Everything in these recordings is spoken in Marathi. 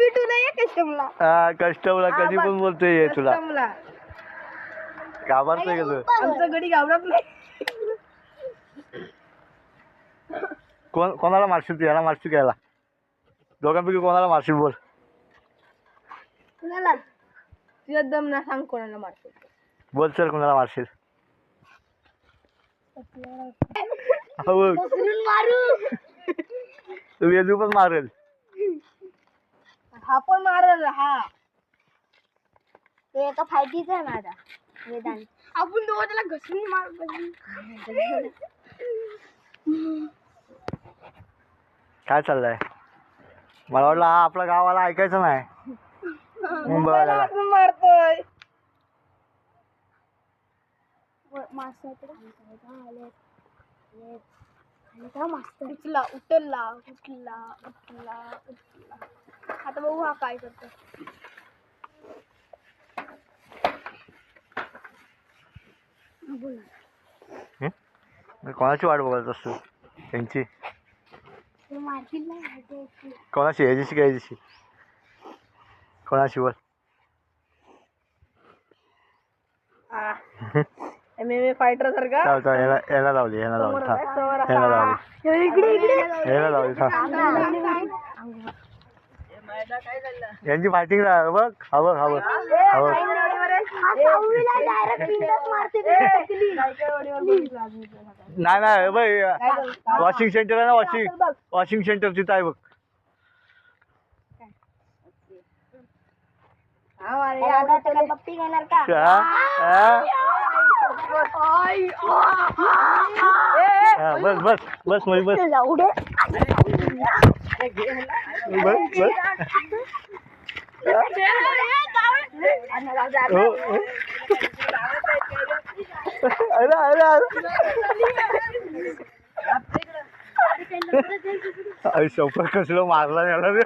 बिटू नाही कस्टमला. हा कस्टमला कधी पण बोलतोय तुला. घाबरतोय का तू? आमचं गडी घाबरत नाही. कोणाला मारशील तू? याला मारशील याला? दोघांपैकी कोणाला मारशील बोल? कुणाला? तुझ्या दम ना सांग कोणाला मारशील. बोल सर कोणाला मारशील? मारू. तू वेदू पण मारेल. हा पण मारल हा. तो एका फायटीचा आहे माझा वेदांत. आपण दोघं त्याला घसरून मारू. काय चाललंय? मला वाटलं हा आपल्या गावाला ऐकायचं नाही. मुंबईला मारतोय. उचला उचलला उचलला उचलला उचलला. आता बघू हा काय करतो. कोणाची वाट बघत असतो? त्यांची कोणाशी? ह्याची काय ह्याची? कोणाशी बोल? MMA फायटर सारखा याला लावली याला लावली याला लावली यांची फायटिंग बघ. हा बघ हा बघ हा बघ. नाही नाही बाई वॉशिंग सेंटर आहे ना. वॉशिंग सेंटर तिथं आहे बघ. पप्पी घेणार का? बस बस बस मग बस अरे अरे अरे शोपर कसलं मारला याला रे.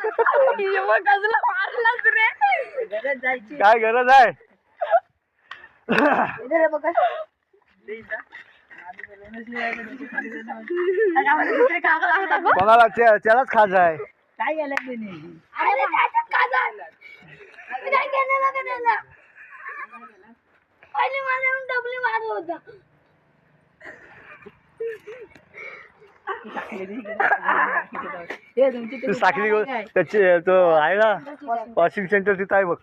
काय गरज आहे? कोणाला त्यालाच खायचं आहे. काय गेलं पहिले मला डबली मारलं होतं. साखरी त्याची तो आहे ना वॉशिंग सेंटर तिथं आहे बघ.